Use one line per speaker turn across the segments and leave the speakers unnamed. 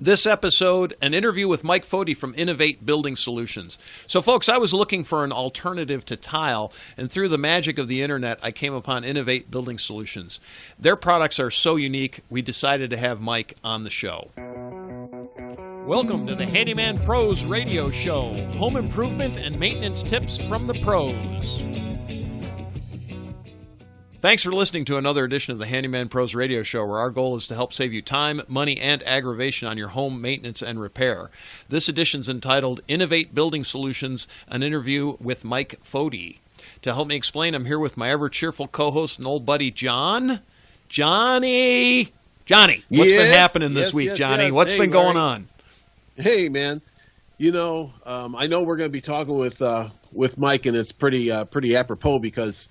This episode, an interview with Mike Foti from Innovate Building Solutions. So, folks, I was looking for an alternative to tile, and through the magic of the internet, I came upon Innovate Building Solutions. Their products are so unique, we decided to have Mike on the show. Welcome to the Handyman Pros radio show. Home improvement and maintenance tips from the pros. Thanks for listening to another edition of the Handyman Pros radio show, where our goal is to help save you time, money, and aggravation on your home maintenance and repair. This edition is entitled Innovate Building Solutions, an interview with Mike Foti. To help me explain, I'm here with my ever-cheerful co-host and old buddy, John. Johnny, what's been happening this week, Johnny? What's been going on?
Hey, man. You know, I know we're going to be talking with Mike, and it's pretty apropos because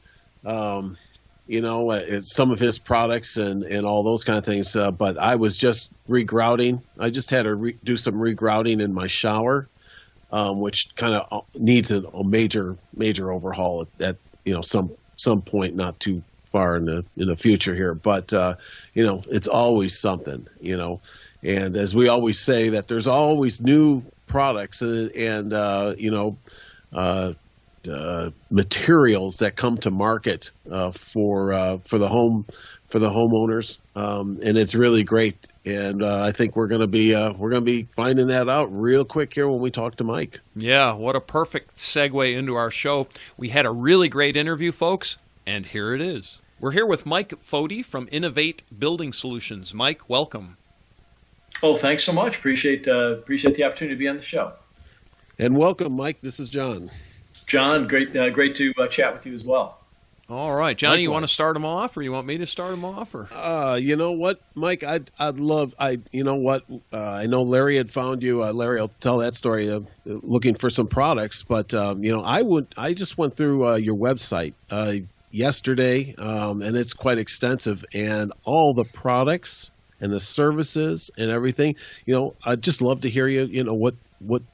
it's some of his products and all those kind of things. But I was just regrouting. I just had to do some regrouting in my shower, which kind of needs a major overhaul at some point, not too far in the future here. But it's always something, And as we always say, that there's always new products and materials that come to market for the homeowners, and it's really great. And I think we're going to be finding that out real quick here when we talk to Mike.
Yeah, what a perfect segue into our show. We had a really great interview, folks, and here it is. We're here with Mike Foti from Innovate Building Solutions. Mike, welcome.
Oh, thanks so much. Appreciate the opportunity to be on the show.
And welcome, Mike. This is John.
John, great to chat with you as well.
All right, Johnny, likewise. You want to start them off, or you want me to start them off, or?
You know what, Mike? I know Larry had found you. Larry will tell that story. Looking for some products, but I just went through your website yesterday, and it's quite extensive, and all the products and the services and everything. I'd just love to hear what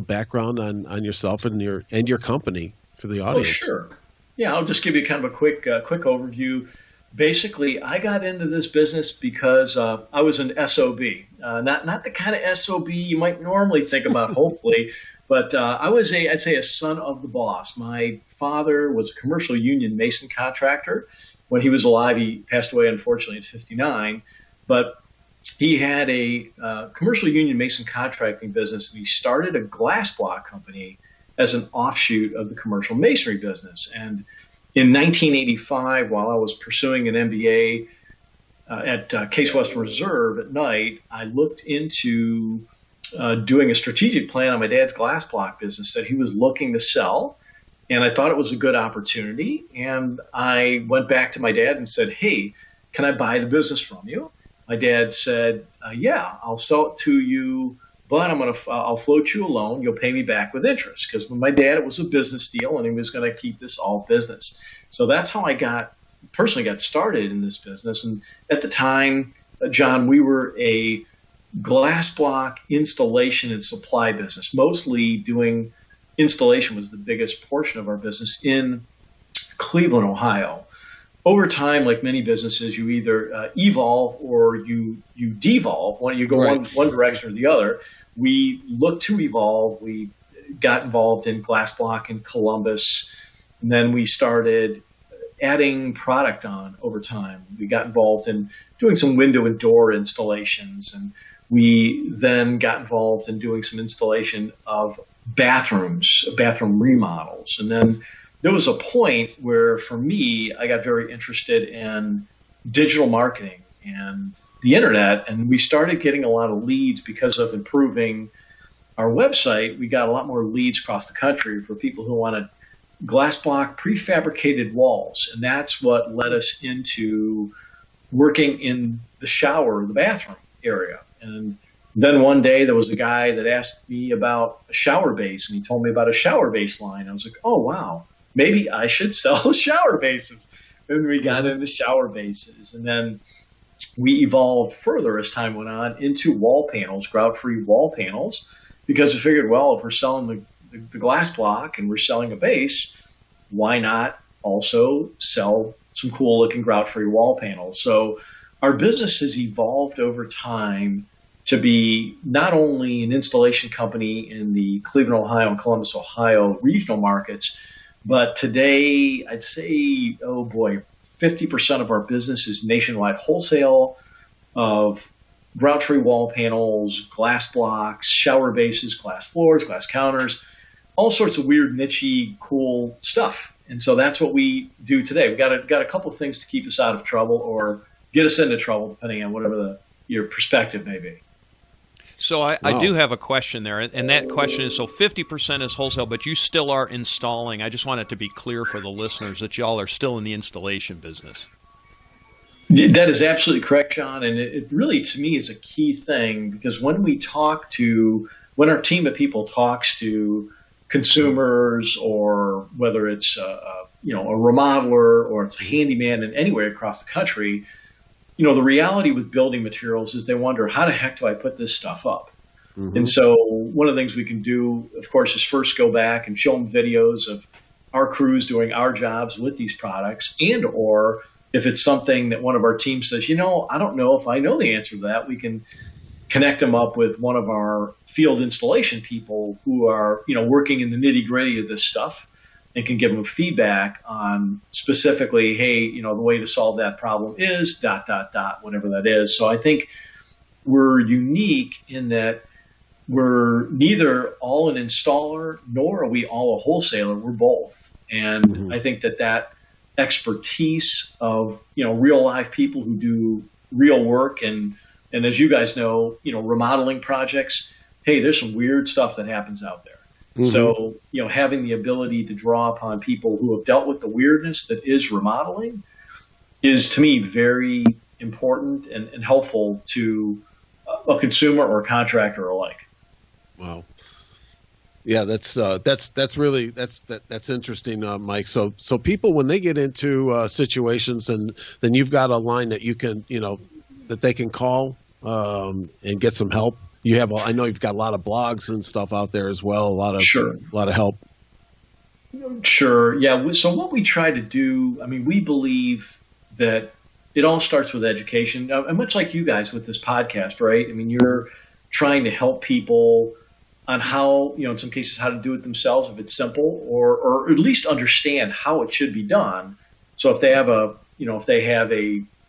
background on yourself and your company for the audience.
Oh, sure. Yeah, I'll just give you kind of a quick overview. Basically, I got into this business because I was an SOB, not the kind of SOB you might normally think about, hopefully, but I was I'd say a son of the boss. My father was a commercial union mason contractor. When he was alive, he passed away, unfortunately, at 59, but he had a commercial union mason contracting business, and he started a glass block company as an offshoot of the commercial masonry business. And in 1985, while I was pursuing an MBA at Case Western Reserve at night, I looked into doing a strategic plan on my dad's glass block business that he was looking to sell. And I thought it was a good opportunity. And I went back to my dad and said, "Hey, can I buy the business from you?" My dad said, "Yeah, I'll sell it to you, but I'll float you a loan. You'll pay me back with interest." Because with my dad, it was a business deal, and he was going to keep this all business. So that's how I personally got started in this business. And at the time, John, we were a glass block installation and supply business. Mostly doing installation was the biggest portion of our business in Cleveland, Ohio. Over time, like many businesses, you either evolve or you devolve. You go
right.
one direction or the other. We looked to evolve. We got involved in glass block in Columbus, and then we started adding product on over time. We got involved in doing some window and door installations, and we then got involved in doing some installation of bathroom remodels. And then there was a point where, for me, I got very interested in digital marketing and the internet, and we started getting a lot of leads because of improving our website. We got a lot more leads across the country for people who wanted glass block prefabricated walls, and that's what led us into working in the shower, the bathroom area. And then one day there was a guy that asked me about a shower base, and he told me about a shower base line. I was like, "Oh, wow. Maybe I should sell shower bases." And we got into shower bases. And then we evolved further as time went on into wall panels, grout-free wall panels, because we figured, well, if we're selling the glass block and we're selling a base, why not also sell some cool-looking grout-free wall panels? So our business has evolved over time to be not only an installation company in the Cleveland, Ohio and Columbus, Ohio regional markets, but today I'd say, 50% of our business is nationwide wholesale of ground-free wall panels, glass blocks, shower bases, glass floors, glass counters, all sorts of weird, niche-y, cool stuff. And so that's what we do today. We've got a couple of things to keep us out of trouble or get us into trouble, depending on whatever your perspective may be.
So I do have a question there, and that question is, so 50% is wholesale, but you still are installing. I just want it to be clear for the listeners that y'all are still in the installation business.
That is absolutely correct, John, and it really, to me, is a key thing, because when our team of people talks to consumers, or whether it's a remodeler or it's a handyman in anywhere across the country, the reality with building materials is they wonder, how the heck do I put this stuff up? Mm-hmm. And so one of the things we can do, of course, is first go back and show them videos of our crews doing our jobs with these products, and or if it's something that one of our teams says, I don't know if I know the answer to that, we can connect them up with one of our field installation people who are, working in the nitty-gritty of this stuff, and can give them feedback on specifically, hey, the way to solve that problem is ... whatever that is. So I think we're unique in that we're neither all an installer, nor are we all a wholesaler. We're both. And I think that expertise of, real live people who do real work, and as you guys know, remodeling projects, hey, there's some weird stuff that happens out there. So, having the ability to draw upon people who have dealt with the weirdness that is remodeling is, to me, very important and helpful to a consumer or a contractor alike.
Wow. Yeah, that's interesting, Mike. So people, when they get into situations, and then you've got a line that you can, that they can call and get some help. I know you've got a lot of blogs and stuff out there as well. A lot of help.
Sure. Yeah. So what we try to do, we believe that it all starts with education, and much like you guys with this podcast, right? You're trying to help people on how, in some cases, how to do it themselves if it's simple, or at least understand how it should be done. So if they have a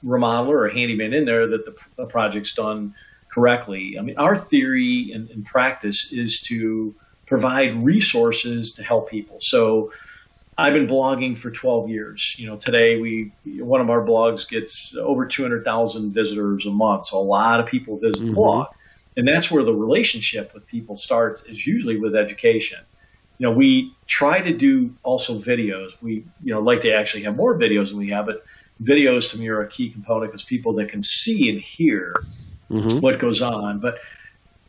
remodeler or a handyman in there, that the project's done correctly. Our theory and practice is to provide resources to help people. So I've been blogging for 12 years. Today one of our blogs gets over 200,000 visitors a month. So a lot of people visit the blog. And that's where the relationship with people starts, is usually with education. We try to do also videos. We, like to actually have more videos than we have, but videos to me are a key component, because people that can see and hear what goes on. But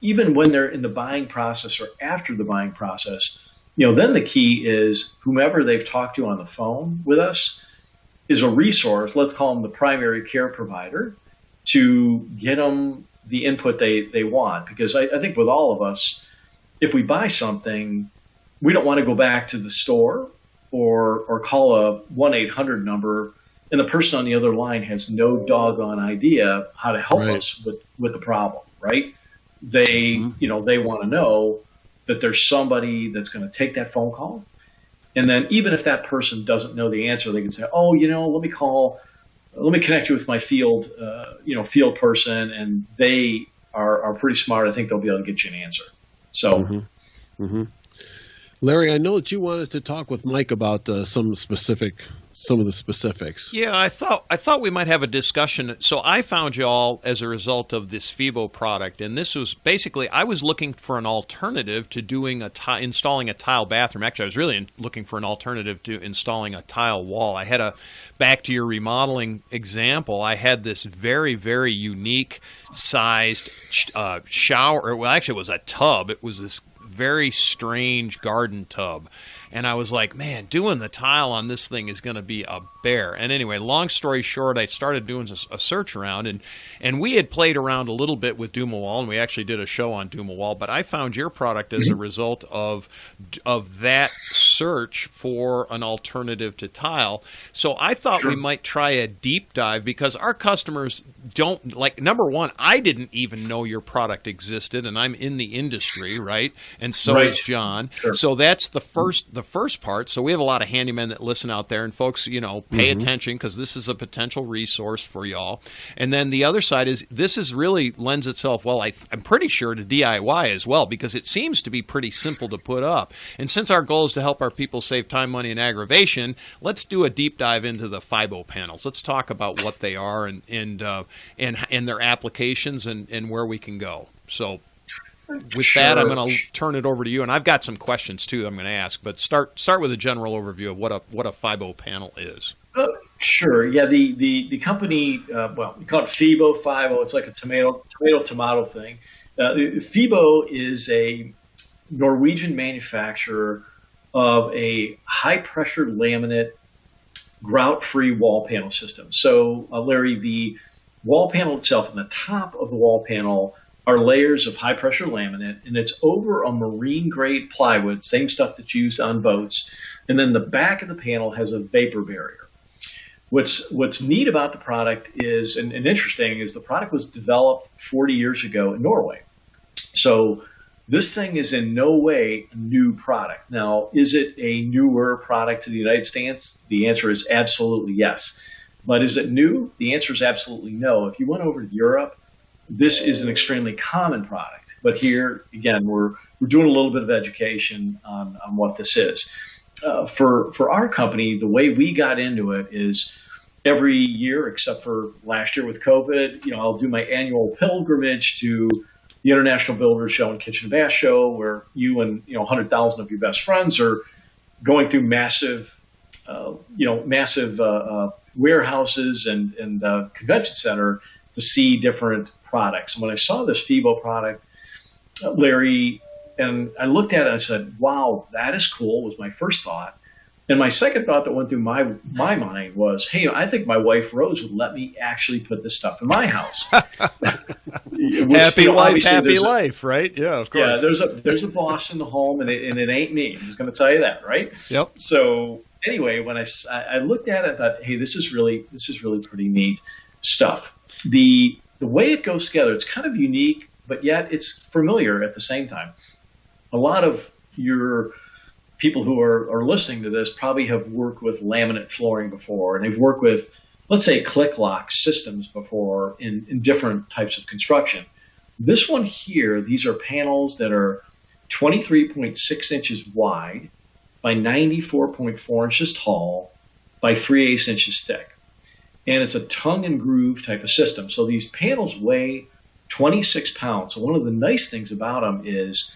even when they're in the buying process or after the buying process, then the key is whomever they've talked to on the phone with us is a resource, let's call them the primary care provider, to get them the input they want. Because I think with all of us, if we buy something, we don't want to go back to the store or call a 1-800 number, and the person on the other line has no doggone idea how to help us with the problem, right? They want to know that there's somebody that's going to take that phone call. And then even if that person doesn't know the answer, they can say, let me connect you with my field person, and they are pretty smart. I think they'll be able to get you an answer. So,
Larry, I know that you wanted to talk with Mike about some of the specifics.
Yeah, I thought we might have a discussion. So I found you all as a result of this FIBO product, and this was basically, I was looking for an alternative to doing installing a tile bathroom. Actually, I was really looking for an alternative to installing a tile wall. I had back to your remodeling example, I had this very, very unique sized shower. Well, actually, it was a tub. It was this very strange garden tub. And I was like, man, doing the tile on this thing is going to be a bear. And anyway, long story short, I started doing a search around, and we had played around a little bit with Dumawall, and we actually did a show on Dumawall, but I found your product as a result of that search for an alternative to tile. So I thought we might try a deep dive because our customers don't like, number one, I didn't even know your product existed, and I'm in the industry, right? And so is John.
Sure.
So that's the first part. So we have a lot of handymen that listen out there, and folks, pay attention because this is a potential resource for y'all. And then the other side is this is really lends itself well, I'm pretty sure, to DIY as well, because it seems to be pretty simple to put up. And since our goal is to help our people save time, money, and aggravation, let's do a deep dive into the FIBO panels. Let's talk about what they are and their applications and where we can go. So with that, I'm going to turn it over to you, and I've got some questions too I'm going to ask. But start with a general overview of what a FIBO panel is.
Sure. Yeah. The company, we call it FIBO. It's like a tomato thing. FIBO is a Norwegian manufacturer of a high-pressure laminate grout-free wall panel system. So, Larry, the wall panel itself, on the top of the wall panel are layers of high-pressure laminate, and it's over a marine-grade plywood, same stuff that's used on boats. And then the back of the panel has a vapor barrier. What's neat about the product is, and interesting, is the product was developed 40 years ago in Norway. So this thing is in no way a new product. Now, is it a newer product to the United States? The answer is absolutely yes. But is it new? The answer is absolutely no. If you went over to Europe, this is an extremely common product. But here, again, we're doing a little bit of education on what this is. For our company, the way we got into it is every year, except for last year with COVID, I'll do my annual pilgrimage to the International Builders Show and Kitchen and Bath Show, where you and 100,000 of your best friends are going through massive warehouses and convention center to see different products. And when I saw this FIBO product, Larry, and I looked at it and I said, wow, that is cool, was my first thought. And my second thought that went through my mind was, hey, I think my wife Rose would let me actually put this stuff in my house.
Happy wife, happy life, right? Yeah, of course.
Yeah, there's a boss in the home, and it ain't me. I'm just going to tell you that, right?
Yep.
So anyway, when I looked at it, I thought, hey, this is really pretty neat stuff. The way it goes together, it's kind of unique, but yet it's familiar at the same time. A lot of your people who are listening to this probably have worked with laminate flooring before, and they've worked with, let's say, click lock systems before in different types of construction. This one here, these are panels that are 23.6 inches wide by 94.4 inches tall by 3/8 inches thick. And it's a tongue and groove type of system. So these panels weigh 26 pounds. So one of the nice things about them is,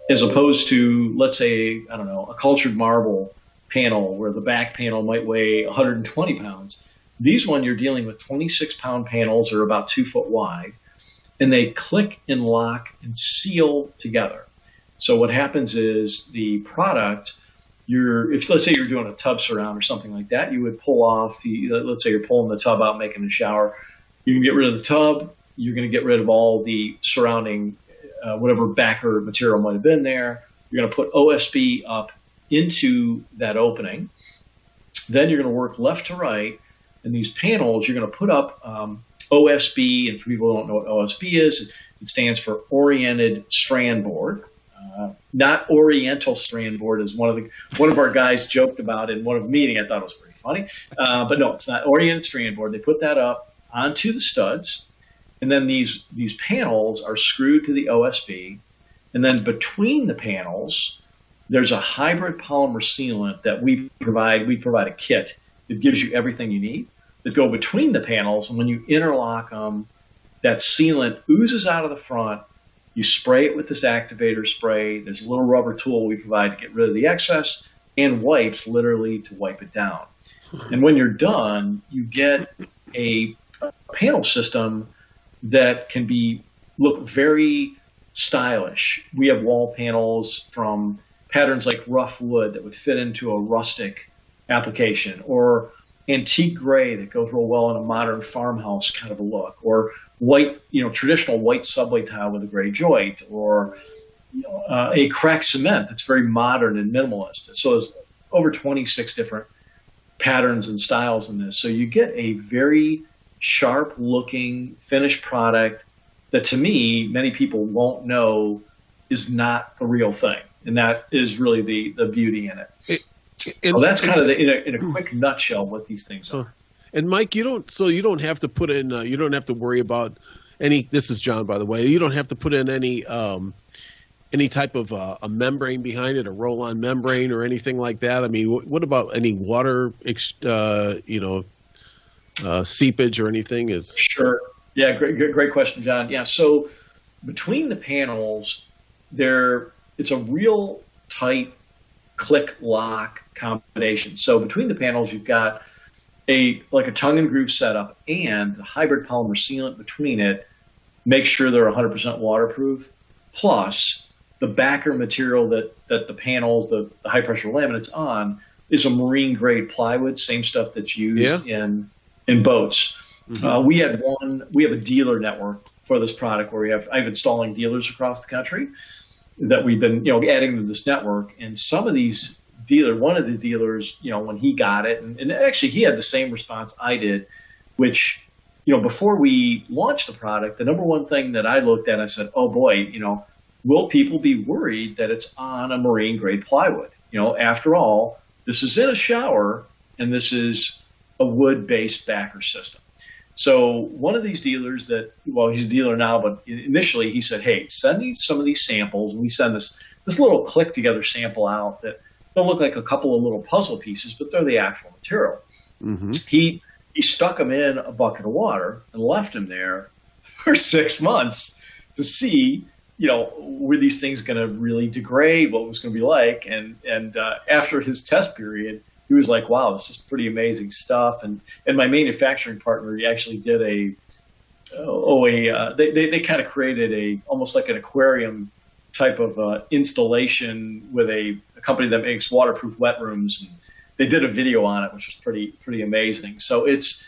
as opposed to, let's say, I don't know, a cultured marble panel where the back panel might weigh 120 pounds. These one, you're dealing with 26-pound panels that are about 2 foot wide, and they click and lock and seal together. So what happens is the product, if let's say you're doing a tub surround or something like that, you would pull off let's say you're pulling the tub out, making a shower. You can get rid of the tub. You're going to get rid of all the surrounding whatever backer material might have been there. You're going to put OSB up into that opening. Then you're going to work left to right. And these panels, you're going to put up OSB. And for people who don't know what OSB is, it stands for Oriented Strand Board. Not Oriental Strand Board, as one of our guys joked about in one of the meeting. I thought it was pretty funny. But no, it's not Oriented Strand Board. They put that up onto the studs. And then these panels are screwed to the OSB. And then between the panels, there's a hybrid polymer sealant that we provide. We provide a kit that gives you everything you need that go between the panels. And when you interlock them, that sealant oozes out of the front. You spray it with this activator spray. There's a little rubber tool we provide to get rid of the excess, and wipes literally to wipe it down. And when you're done, you get a panel system that can look very stylish. We have wall panels from patterns like rough wood that would fit into a rustic application, or antique gray that goes real well in a modern farmhouse kind of a look, or white, traditional white subway tile with a gray joint, or a cracked cement that's very modern and minimalist. So over 26 different patterns and styles in this. So you get a very sharp looking finished product that, to me, many people won't know is not the real thing. And that is really the beauty in it. So that's kind of in a quick nutshell what these things are.
And Mike, you don't have to put in, you don't have to worry about any, this is John, by the way, you don't have to put in any type of a membrane behind it, a roll-on membrane or anything like that. I mean, what about any water, seepage or anything?
Sure. Yeah, great question, John. Yeah, so between the panels, it's a real tight click lock combination. So between the panels, you've got a tongue and groove setup, and the hybrid polymer sealant between it makes sure they're 100% waterproof. Plus, the backer material that the panels, the high pressure laminate's on, is a marine grade plywood, same stuff that's used in boats. Mm-hmm. We have a dealer network for this product where I have installing dealers across the country that we've been adding to this network. And one of these dealers, when he got it, and actually he had the same response I did, which, before we launched the product, the number one thing that I looked at, I said, oh boy, will people be worried that it's on a marine grade plywood? After all, this is in a shower and this is a wood-based backer system. So one of these dealers he's a dealer now, but initially he said, hey, send me some of these samples. And we send this little click together sample out that they'll look like a couple of little puzzle pieces, but they're the actual material. Mm-hmm. He stuck them in a bucket of water and left them there for 6 months to see, were these things going to really degrade, what was going to be like. And after his test period, he was like, wow, this is pretty amazing stuff. And my manufacturing partner, he actually did they kind of created almost like an aquarium type of installation with a company that makes waterproof wet rooms. And they did a video on it, which was pretty amazing. So it's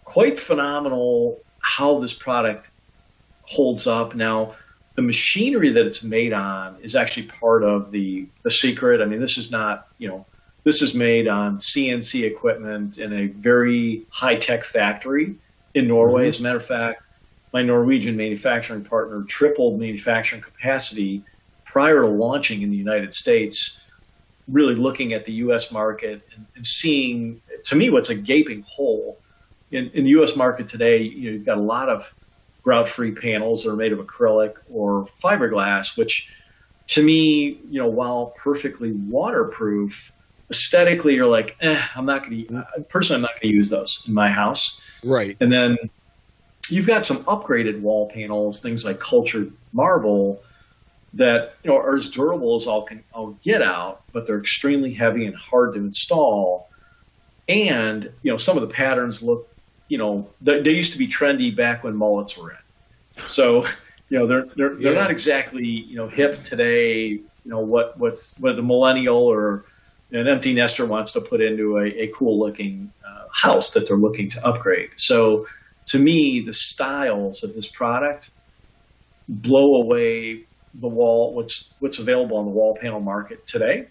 quite phenomenal how this product holds up. Now, the machinery that it's made on is actually part of the secret. I mean, this is not, this is made on CNC equipment in a very high-tech factory in Norway. Mm-hmm. As a matter of fact, my Norwegian manufacturing partner tripled manufacturing capacity prior to launching in the United States, really looking at the U.S. market and seeing, to me, what's a gaping hole. In the U.S. market today, you've got a lot of grout-free panels that are made of acrylic or fiberglass, which to me, while perfectly waterproof, aesthetically you're like, I'm not going to use those in my house.
Right.
And then you've got some upgraded wall panels, things like cultured marble that are as durable as I'll get out, but they're extremely heavy and hard to install. And some of the patterns look, they used to be trendy back when mullets were in. So they're not exactly hip today. What the millennial or an empty nester wants to put into a cool looking house that they're looking to upgrade. So to me, the styles of this product blow away the wall, what's available on the wall panel market today.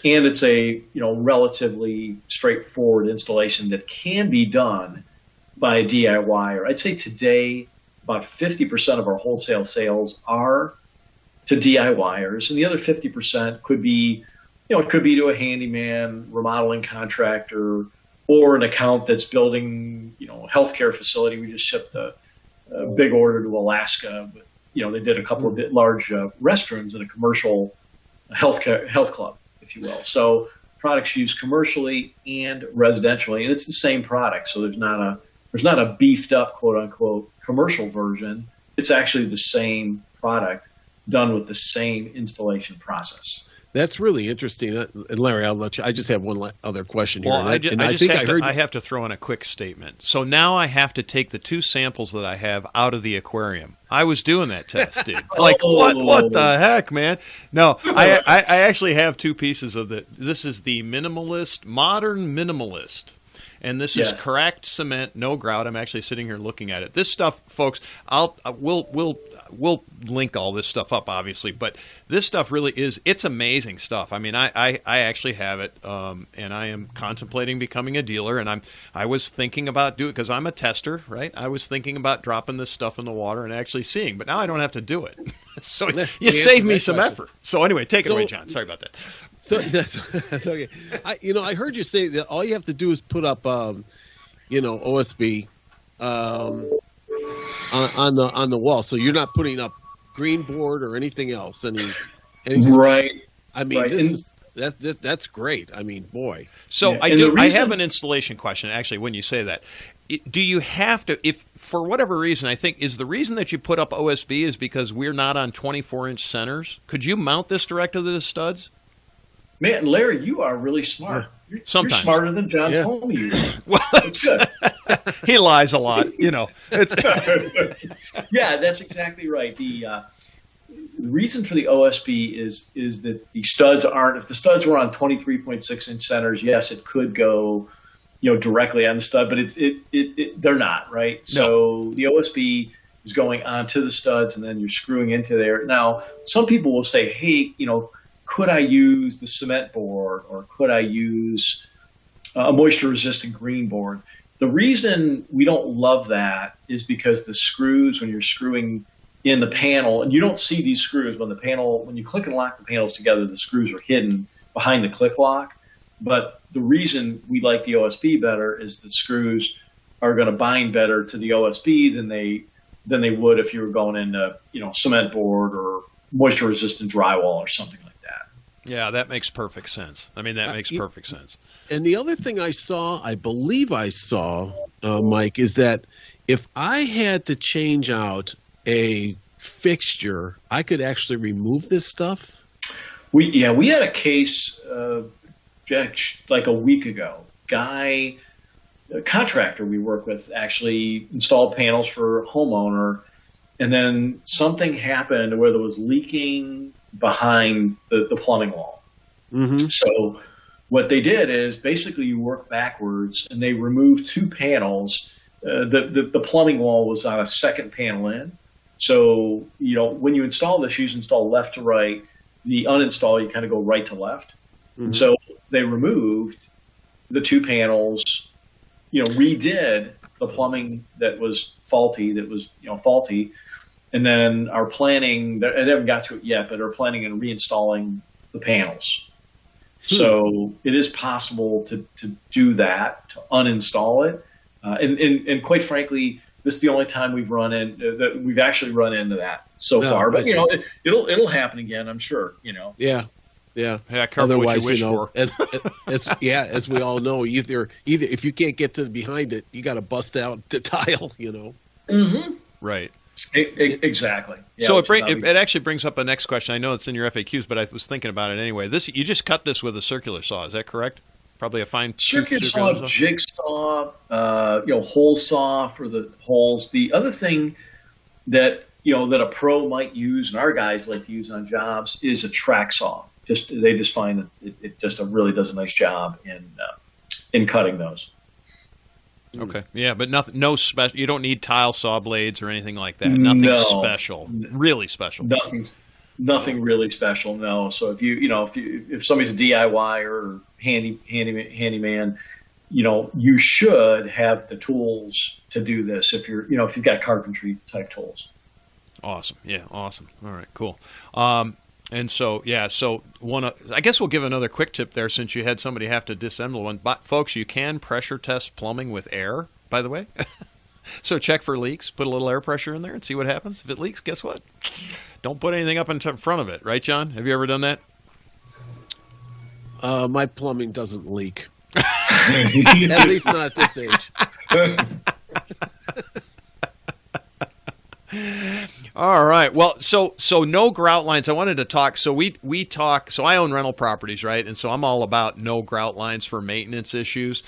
And it's a relatively straightforward installation that can be done by a DIYer. I'd say today about 50% of our wholesale sales are to DIYers, and the other 50% could be, it could be to a handyman, remodeling contractor, or an account that's building, a healthcare facility. We just shipped a big order to Alaska with, they did a couple of large restrooms in a commercial health club, if you will. So products used commercially and residentially, and it's the same product. So there's not a beefed up, quote unquote, commercial version. It's actually the same product done with the same installation process.
That's really interesting. And Larry, I'll let you. I just have one other question here.
Well, I have to throw in a quick statement. So now I have to take the 2 samples that I have out of the aquarium. I was doing that test, dude. Like, what the heck, man? No, I actually have 2 pieces of this is the modern minimalist. And this
Yes.
is cracked cement, no grout. I'm actually sitting here looking at it. This stuff, folks, we'll link all this stuff up, obviously, but this stuff really it's amazing stuff. I mean, I actually have it, and I am contemplating becoming a dealer, and I was thinking about doing it because I'm a tester, right? I was thinking about dropping this stuff in the water and actually seeing, but now I don't have to do it. So you save me some effort. So anyway, take it away, John. Sorry about that.
So that's okay. I heard you say that all you have to do is put up, OSB, on the wall. So you're not putting up green board or anything else. Any
Right.
I mean,
Right.
that's great. I mean, boy.
So
Yeah,
I have an installation question, actually, when you say that. Do you have to, if for whatever reason, I think, is the reason that you put up OSB is because we're not on 24-inch centers? Could you mount this directly to the studs?
Man, Larry, you are really smart. You're
Sometimes.
smarter than John told me you were.
Well,
That's good.
he lies a lot, It's,
Yeah, that's exactly right. The reason for the OSB is that the studs aren't. If the studs were on 23.6-inch centers, yes, it could go, directly on the stud, but they're not, right? So the OSB is going onto the studs, and then you're screwing into there. Now, some people will say, hey, could I use the cement board, or could I use a moisture-resistant green board? The reason we don't love that is because the screws, when you're screwing in the panel, and you don't see these screws when you click and lock the panels together, the screws are hidden behind the click lock. But the reason we like the OSB better is the screws are going to bind better to the OSB than they would if you were going into, cement board or moisture-resistant drywall or something like that.
yeah, that makes perfect sense. I mean, that makes perfect sense.
And the other thing I believe I saw, Mike, is that if I had to change out a fixture, I could actually remove this stuff.
We had a case like a week ago. A contractor we work with actually installed panels for a homeowner, and then something happened where there was leaking behind the plumbing wall.
Mm-hmm.
So what they did is basically you work backwards, and they removed two panels. The plumbing wall was on a second panel in. So, when you install this, you install left to right. The uninstall, you kind of go right to left. Mm-hmm. So they removed the two panels, redid the plumbing that was faulty, and then are planning, they haven't got to it yet, but are planning on reinstalling the panels. So it is possible to do that, to uninstall it. And quite frankly, this is the only time we've actually run into that so far. But it'll happen again, I'm sure.
Yeah.
Yeah, careful
Otherwise,
what you wish for.
as we all know, either if you can't get to behind it, you got to bust out the tile.
Mm-hmm.
Right.
Exactly. Yeah,
so it actually brings up a next question. I know it's in your FAQs, but I was thinking about it anyway. You just cut this with a circular saw, is that correct? Probably a fine
circular saw, jigsaw, hole saw for the holes. The other thing that that a pro might use, and our guys like to use on jobs, is a track saw. They just find that it just really does a nice job in cutting those.
Okay, yeah, but no special. You don't need tile saw blades or anything like that. Nothing special, really special.
Nothing really special. No. So if somebody's a DIY or handyman, you should have the tools to do this. If you've got carpentry type tools.
Awesome. Yeah. Awesome. All right. Cool. And so, I guess we'll give another quick tip there since you had somebody have to disassemble one. But folks, you can pressure test plumbing with air, by the way. So check for leaks, put a little air pressure in there and see what happens. If it leaks, guess what? Don't put anything up in front of it. Right, John? Have you ever done that?
My plumbing doesn't leak. At least not at this age.
All right. Well, so no grout lines. I wanted to talk. So we talk. So I own rental properties, right? And so I'm all about no grout lines for maintenance issues.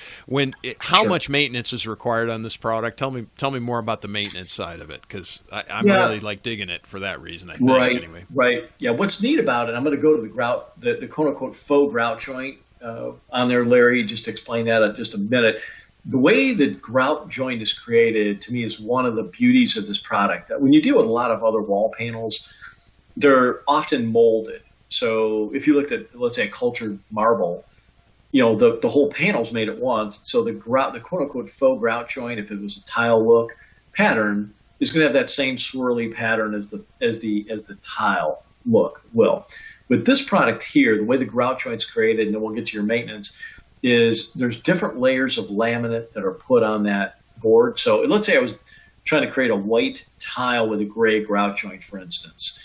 How much maintenance is required on this product? Tell me more about the maintenance side of it, because I'm really digging it for that reason. I think. Anyway.
Right. Yeah. What's neat about it? I'm going to go to the grout, the quote unquote faux grout joint on there, Larry. Just to explain that in just a minute. the way the grout joint is created, to me, is one of the beauties of this product. When you deal with a lot of other wall panels, they're often molded. So if you looked at, let's say, a cultured marble, the whole panel's made at once. So the grout, the quote unquote faux grout joint, if it was a tile look pattern, is going to have that same swirly pattern as the tile look will. With this product here, the way the grout joint's created, and then we'll get to your maintenance, is there's different layers of laminate that are put on that board. So let's say I was trying to create a white tile with a gray grout joint, for instance.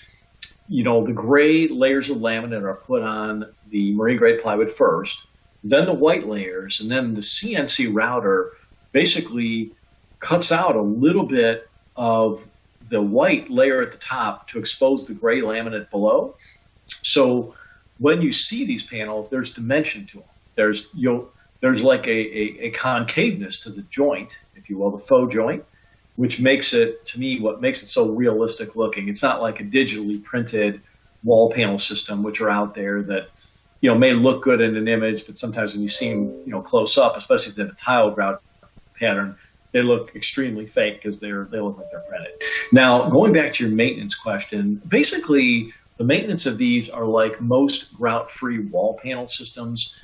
The gray layers of laminate are put on the marine grade plywood first, then the white layers, and then the CNC router basically cuts out a little bit of the white layer at the top to expose the gray laminate below. So when you see these panels, there's dimension to them. There's like a concaveness to the joint, if you will, the faux joint, which makes it, to me, what makes it so realistic looking. It's not like a digitally printed wall panel system, which are out there that, may look good in an image, but sometimes when you see them, close up, especially if they have a tile grout pattern, they look extremely fake because they look like they're printed. Now, going back to your maintenance question, basically the maintenance of these are like most grout-free wall panel systems,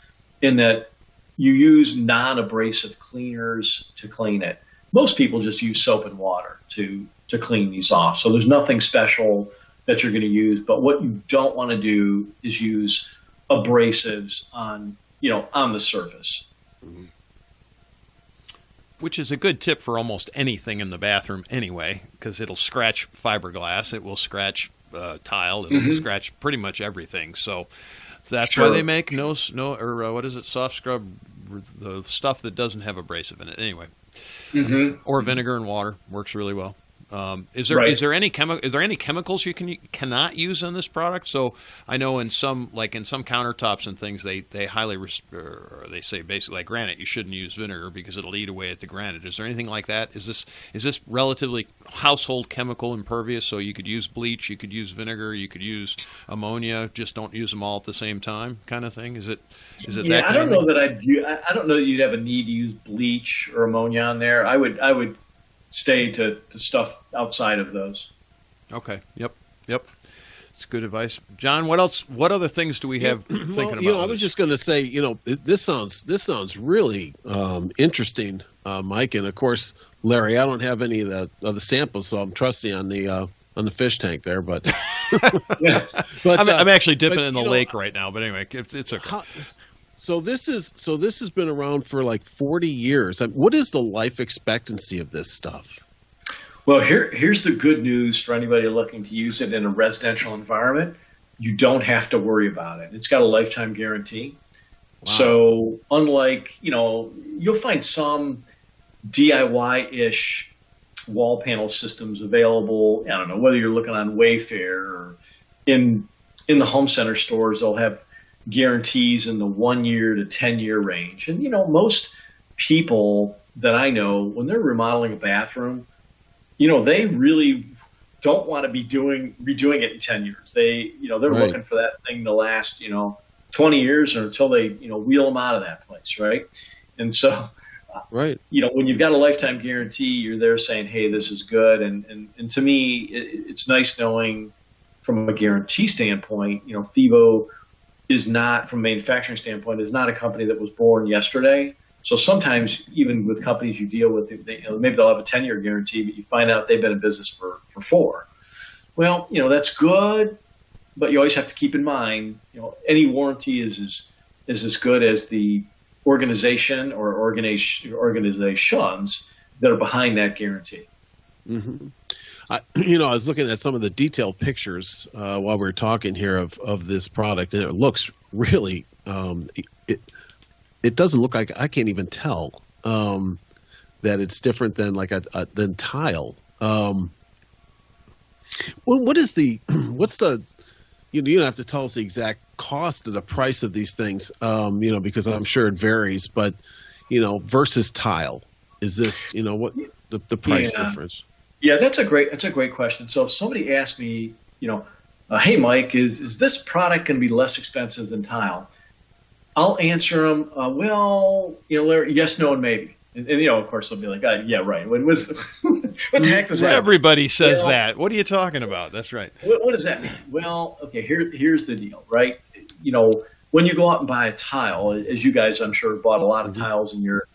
in that you use non-abrasive cleaners to clean it. Most people just use soap and water to clean these off. So there's nothing special that you're going to use. But what you don't want to do is use abrasives on the surface.
Mm-hmm. Which is a good tip for almost anything in the bathroom anyway, because it'll scratch fiberglass, it will scratch tile, it'll
Mm-hmm.
scratch pretty much everything. So that's
Sure.
why they make what is it, soft scrub, the stuff that doesn't have abrasive in it. Anyway,
Mm-hmm.
or vinegar and water works really well. Is
Right.
there any chemicals you cannot use on this product? So I know in some countertops and things they highly they say basically like granite, you shouldn't use vinegar because it'll eat away at the granite. Is there anything like that? Is this relatively household chemical impervious? So you could use bleach, you could use vinegar, you could use ammonia. Just don't use them all at the same time, kind of thing. Is it?
Yeah,
that
I don't
kind of
know that I don't know that you'd have a need to use bleach or ammonia on there. I would stay to stuff outside of those.
Okay. Yep. It's good advice, John. What else? What other things do we have thinking about?
I was just going to say, this sounds really interesting, Mike. And of course, Larry, I don't have any of the samples, so I'm trusting on the fish tank there. But,
Yeah.
but
I'm actually dipping in the
you know,
lake right now. But anyway, it's okay.
So this has been around for like 40 years. What is the life expectancy of this stuff?
Well, here's the good news for anybody looking to use it in a residential environment. You don't have to worry about it. It's got a lifetime guarantee.
Wow.
So unlike, you'll find some DIY-ish wall panel systems available. I don't know, whether you're looking on Wayfair or in the home center stores, they'll have guarantees in the 1 year to 10-year range. And, most people that I know, when they're remodeling a bathroom, they really don't want to be redoing it in 10 years. They're
Right.
looking for that thing to last, 20 years or until they, wheel them out of that place. Right. And so,
Right.
when you've got a lifetime guarantee, you're there saying, hey, this is good. And to me, it's nice knowing from a guarantee standpoint, FIBO is not, from a manufacturing standpoint, is not a company that was born yesterday. So sometimes, even with companies you deal with, maybe they'll have a 10-year guarantee, but you find out they've been in business for 4. Well, that's good, but you always have to keep in mind, any warranty is as good as the organization or organizations that are behind that guarantee.
Mm-hmm. I was looking at some of the detailed pictures while we were talking here of this product, and it looks really. It doesn't look like, I can't even tell that it's different than than tile. What's the? You don't have to tell us the exact cost of the price of these things, because I'm sure it varies. But versus tile, is this what the price difference?
Yeah, that's a great question. So if somebody asked me, hey, Mike, is this product going to be less expensive than tile? I'll answer them, Larry, yes, no, and maybe. And of course, they'll be like, yeah, right. What the heck does that?
Everybody says that. What are you talking about? That's right.
What does that mean? Well, okay, here's the deal, right? When you go out and buy a tile, as you guys, I'm sure, bought a lot of tiles in your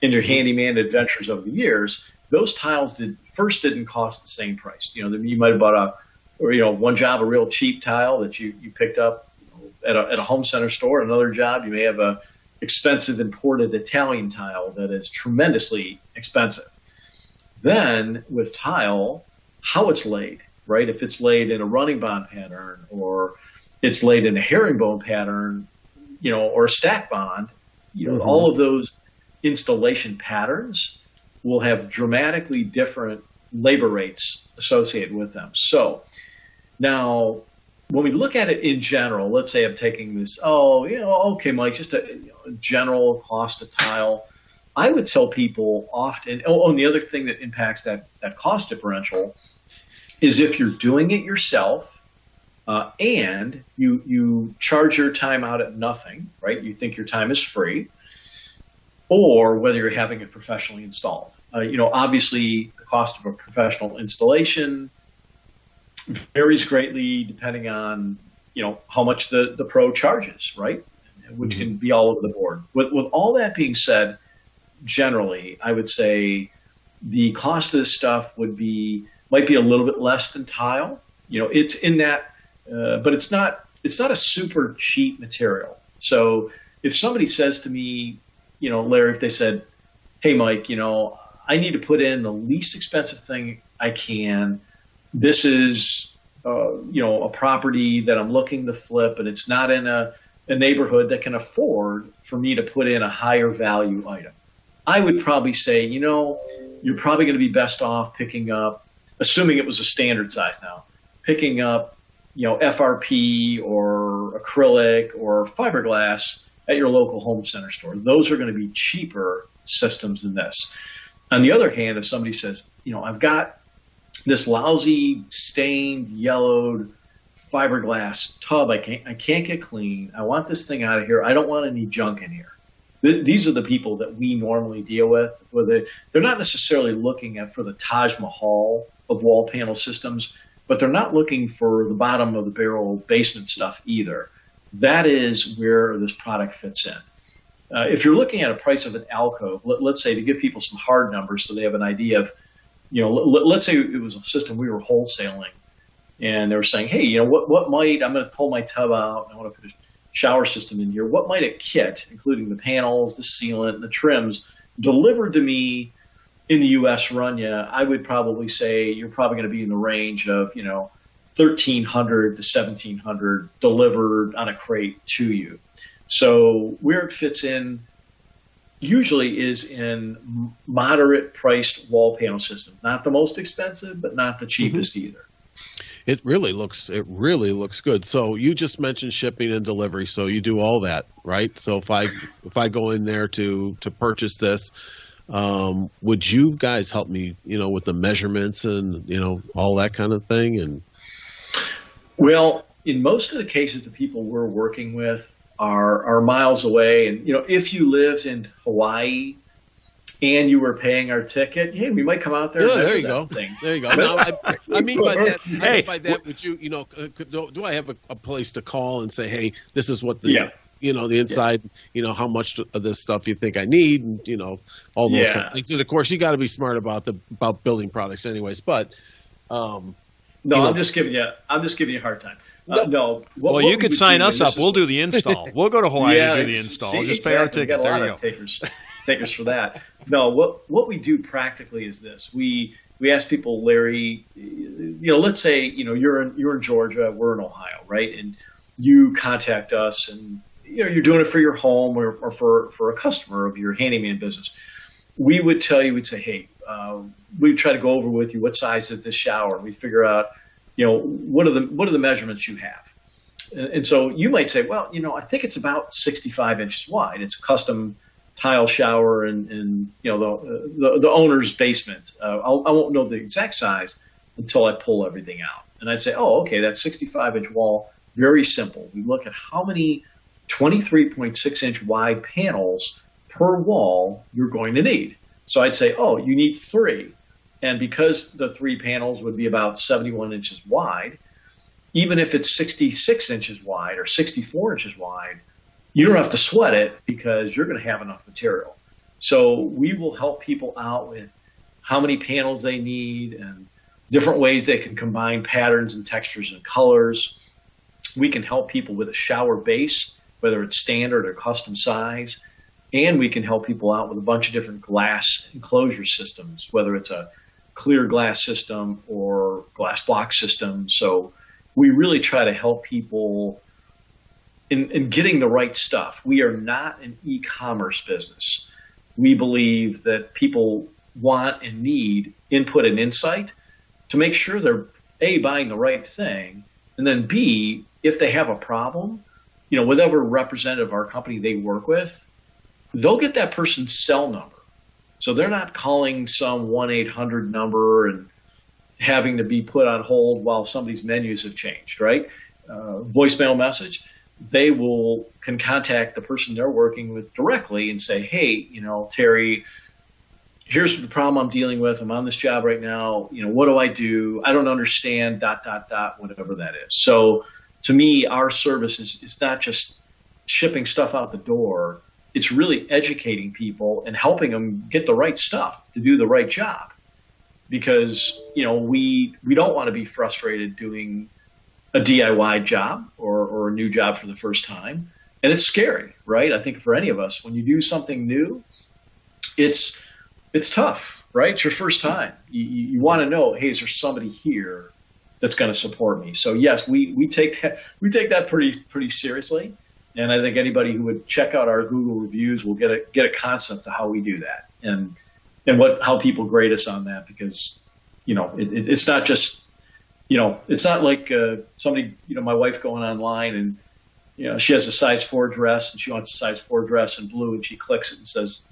handyman adventures over the years, those tiles didn't cost the same price. You might have bought one job, a real cheap tile that you picked up at a home center store. Another job, you may have a expensive imported Italian tile that is tremendously expensive. Then with tile, how it's laid, right? If it's laid in a running bond pattern, or it's laid in a herringbone pattern, or a stack bond, all of those installation patterns will have dramatically different labor rates associated with them. So now, when we look at it in general, let's say I'm taking this, okay, Mike, just a general cost of tile. I would tell people often, and the other thing that impacts that cost differential is if you're doing it yourself and you charge your time out at nothing, right? You think your time is free, or whether you're having it professionally installed. Obviously, the cost of a professional installation varies greatly depending on how much the pro charges, right? Which can be all over the board. With all that being said, generally, I would say the cost of this stuff might be a little bit less than tile. It's in that, but it's not a super cheap material. So if somebody says to me, Larry, if they said, "Hey, Mike, I need to put in the least expensive thing I can. This is, a property that I'm looking to flip, and it's not in a neighborhood that can afford for me to put in a higher value item." I would probably say, you're probably going to be best off picking up, assuming it was a standard size now, picking up, FRP or acrylic or fiberglass at your local home center store. Those are going to be cheaper systems than this. On the other hand, if somebody says, I've got this lousy, stained, yellowed fiberglass tub I can't get clean. I want this thing out of here. I don't want any junk in here. These are the people that we normally deal with. Where they're not necessarily looking for the Taj Mahal of wall panel systems, but they're not looking for the bottom of the barrel basement stuff either. That is where this product fits in. If you're looking at a price of an alcove, let's say, to give people some hard numbers so they have an idea of, let's say it was a system we were wholesaling, and they were saying, hey, what might, I'm going to pull my tub out, and I want to put a shower system in here. What might a kit, including the panels, the sealant, and the trims, delivered to me in the U.S. run you? I would probably say you're probably going to be in the range of, $1,300 to $1,700 delivered on a crate to you. So where it fits in usually is in moderate priced wall panel systems. Not the most expensive, but not the cheapest either.
It really looks good. So you just mentioned shipping and delivery, so you do all that, right? So if I go in there to purchase this, would you guys help me, with the measurements and all that kind of thing? And
well, in most of the cases, the people we're working with are miles away, and if you lived in Hawaii and you were paying our ticket, hey, we might come out there.
Yeah, there you go. There you go. Now, I mean by that.
Hey.
By that, would you, do I have a place to call and say, hey, this is what the, the inside, how much of this stuff you think I need, and all those kind of things. And of course, you got to be smart about building products, anyways. But
I'm just giving you a hard time. No.
Well, you could sign us up. We'll do the install. We'll go to Hawaii and do the install. Just pay our ticket.
We got a lot of takers for that. No, what we do practically is this: we ask people, Larry, let's say you're in Georgia, we're in Ohio, right? And you contact us, and you're doing it for your home or for a customer of your handyman business. We would tell you, we'd say, hey, we'd try to go over with you what size is this shower. We figure out, what are the measurements you have. And so you might say, well, I think it's about 65 inches wide. It's a custom tile shower in the owner's basement. I won't know the exact size until I pull everything out. And I'd say, oh, okay, that 65-inch wall, very simple. We look at how many 23.6-inch wide panels per wall you're going to need. So I'd say, oh, you need 3. And because the 3 panels would be about 71 inches wide, even if it's 66 inches wide or 64 inches wide, you don't have to sweat it because you're going to have enough material. So we will help people out with how many panels they need and different ways they can combine patterns and textures and colors. We can help people with a shower base, whether it's standard or custom size. And we can help people out with a bunch of different glass enclosure systems, whether it's a clear glass system or glass block system. So we really try to help people in getting the right stuff. We are not an e-commerce business. We believe that people want and need input and insight to make sure they're A, buying the right thing, and then B, if they have a problem, whatever representative of our company they work with, they'll get that person's cell number. So they're not calling some 1-800 number and having to be put on hold while somebody's menus have changed, right? Voicemail message. They can contact the person they're working with directly and say, hey, Terry, here's the problem I'm dealing with. I'm on this job right now. What do I do? I don't understand, ... whatever that is. So to me, our service is not just shipping stuff out the door. It's really educating people and helping them get the right stuff to do the right job. Because, we don't want to be frustrated doing a DIY job or a new job for the first time. And it's scary, right? I think for any of us, when you do something new, it's tough, right? It's your first time. You want to know, hey, is there somebody here that's going to support me? So yes, we take that pretty seriously. And I think anybody who would check out our Google reviews will get a concept of how we do that and how people grade us on that, because it's not just it's not like somebody my wife going online and she has a size 4 dress and she wants a size 4 dress in blue and she clicks it and says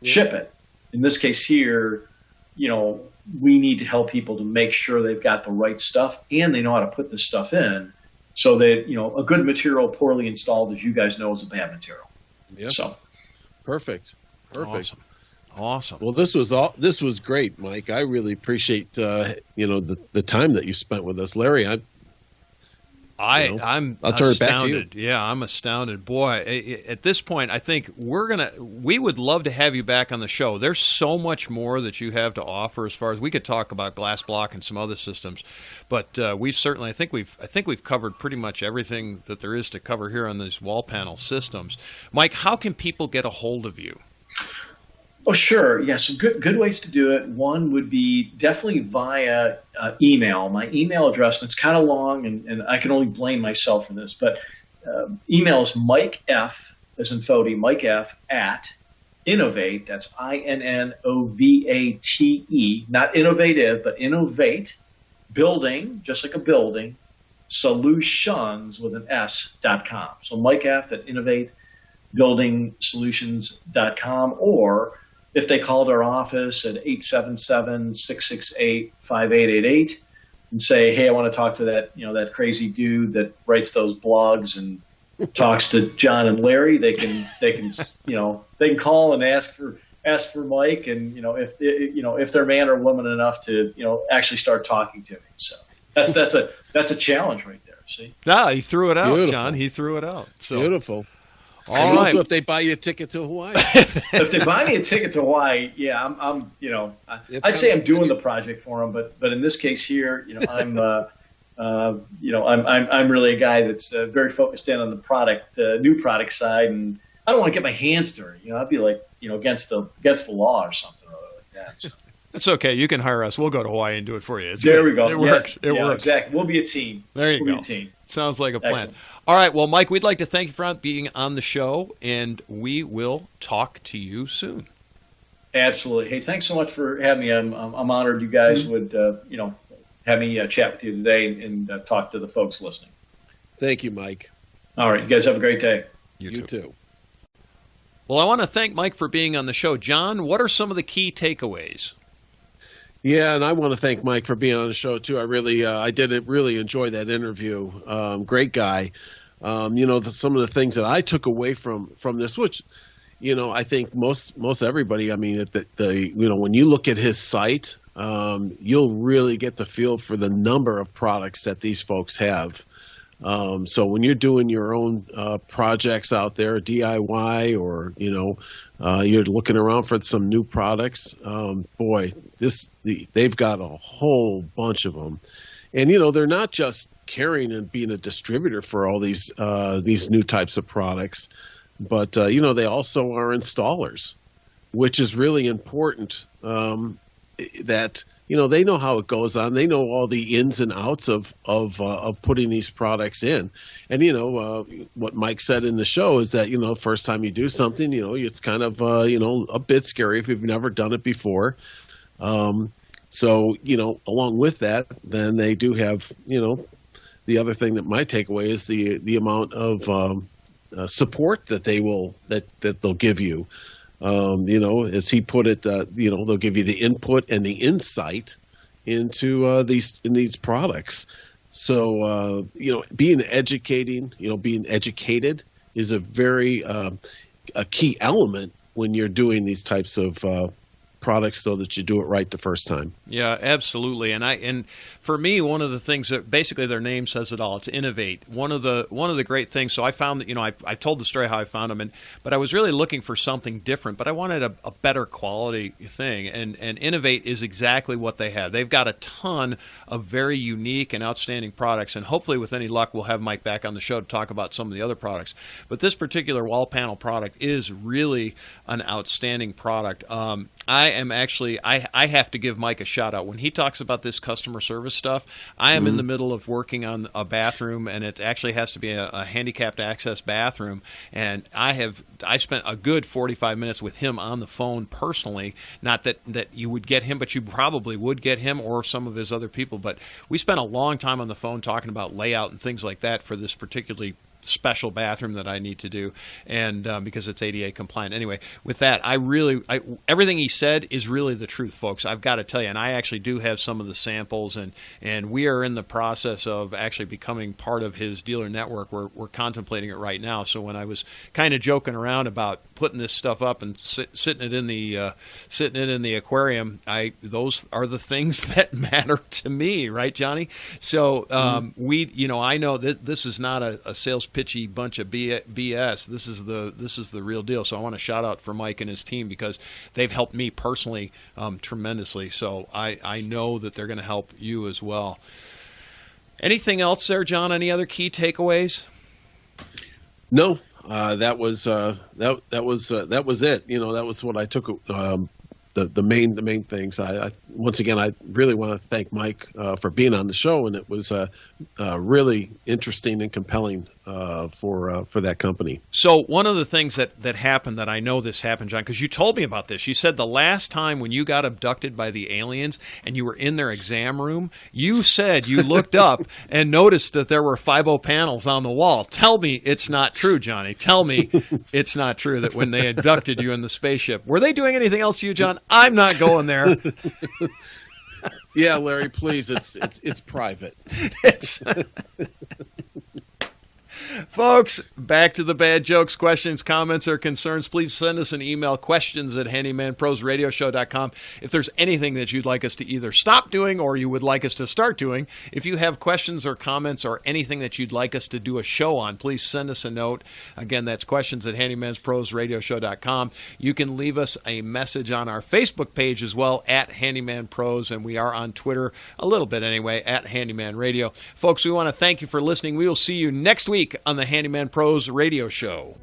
ship it. In this case here, we need to help people to make sure they've got the right stuff and they know how to put this stuff in. So that, a good material poorly installed, as you guys know, is a bad material.
Yeah.
So
perfect.
Awesome.
Well, this was great, Mike. I really appreciate the time that you spent with us, Larry.
I'm
I'll turn
astounded.
it back to you.
Yeah, I'm astounded. Boy, at this point, I think we would love to have you back on the show. There's so much more that you have to offer as far as we could talk about glass block and some other systems. But we certainly, I think we've covered pretty much everything that there is to cover here on these wall panel systems. Mike, how can people get a hold of you?
Oh, sure. Yeah, some good ways to do it. One would be definitely via email. My email address, and it's kind of long, and I can only blame myself for this, but email is Mike F, as in Foti, Mike F, at Innovate, that's INNOVATE, not innovative, but Innovate, Building, just like a building, Solutions with an S.com. So Mike F at InnovateBuildingSolutions.com, or if they called our office at 877-668-5888 and say, hey, I want to talk to that crazy dude that writes those blogs and talks to John and Larry, they can call and ask for Mike, and if they're man or woman enough to actually start talking to me. So that's a challenge right there. See?
No, he threw it out,
Beautiful.
John. He threw it out. So
Beautiful.
All right.
Also, if they buy you a ticket to Hawaii.
If they buy me a ticket to Hawaii, yeah, I'd say I'm doing the project for them, but in this case here, I'm really a guy that's very focused in on the product, new product side, and I don't want to get my hands dirty. I'd be like, against the law or something or other like that. So.
It's okay. You can hire us. We'll go to Hawaii and do it for you.
There we go.
It works. It works.
Exactly. We'll be a team.
There you
We'll
go.
Be a team.
Sounds like a plan.
Excellent.
All right. Well, Mike, we'd like to thank you for being on the show, and we will talk to you soon.
Absolutely. Hey, thanks so much for having me. I'm honored you guys would have me chat with you today and talk to the folks listening.
Thank you, Mike.
All right. You guys have a great day.
You too.
Well, I want to thank Mike for being on the show. John, what are some of the key takeaways?
Yeah, and I want to thank Mike for being on the show too. I did really enjoy that interview. Great guy. Some of the things that I took away from this, which, I think most everybody, I mean, when you look at his site, you'll really get the feel for the number of products that these folks have. So when you're doing your own projects out there, DIY, or you're looking around for some new products, they've got a whole bunch of them, and they're not just carrying and being a distributor for all these new types of products, but they also are installers, which is really important. That they know how it goes on. They know all the ins and outs of putting these products in. And what Mike said in the show is that first time you do something, it's kind of a bit scary if you've never done it before. So along with that, then they do have the other thing that my takeaway is the amount of support that they'll give you. As he put it, they'll give you the input and the insight into these products. So being educated is a very a key element when you're doing these types of products, so that you do it right the first time.
Yeah, absolutely. And for me, one of the things that basically their name says it all. It's Innovate. One of the great things. So I found that I told the story how I found them, but I was really looking for something different. But I wanted a better quality thing, and Innovate is exactly what they have. They've got a ton of very unique and outstanding products, and hopefully, with any luck, we'll have Mike back on the show to talk about some of the other products. But this particular wall panel product is really an outstanding product. I have to give Mike a shout out when he talks about this customer service stuff. I am in the middle of working on a bathroom, and it actually has to be a handicapped access bathroom. And I spent a good 45 minutes with him on the phone personally. Not that you would get him, but you probably would get him or some of his other people. But we spent a long time on the phone talking about layout and things like that for this particularly special bathroom that I need to do, and because it's ADA compliant. Anyway, with that, everything he said is really the truth, folks. I've got to tell you, and I actually do have some of the samples, and we are in the process of actually becoming part of his dealer network. We're contemplating it right now. So when I was kind of joking around about putting this stuff up and sitting it in the aquarium, those are the things that matter to me, right, Johnny? So I know this is not a sales pitchy bunch of BS. This is the real deal. So I want to shout out for Mike and his team, because they've helped me personally tremendously. So I know that they're going to help you as well. Anything else there, John? Any other key takeaways?
No, that was it. That was what I took. The main things. I once again, I really want to thank Mike for being on the show, and it was really interesting and compelling for that company.
So one of the things that happened, that I know this happened, John, because you told me about this. You said the last time when you got abducted by the aliens and you were in their exam room, you said you looked up and noticed that there were FIBO panels on the wall. Tell me it's not true, Johnny. Tell me it's not true that when they abducted you in the spaceship, were they doing anything else to you, John? I'm not going there.
Yeah, Larry, please. It's private.
Folks, back to the bad jokes. Questions, comments, or concerns, please send us an email, questions@handymanprosradioshow.com. If there's anything that you'd like us to either stop doing or you would like us to start doing, if you have questions or comments or anything that you'd like us to do a show on, please send us a note. Again, that's questions@handymanprosradioshow.com. You can leave us a message on our Facebook page as well, @Handyman Pros, and we are on Twitter a little bit anyway, @Handyman Radio. Folks, we want to thank you for listening. We will see you next week on the Handyman Pros Radio Show.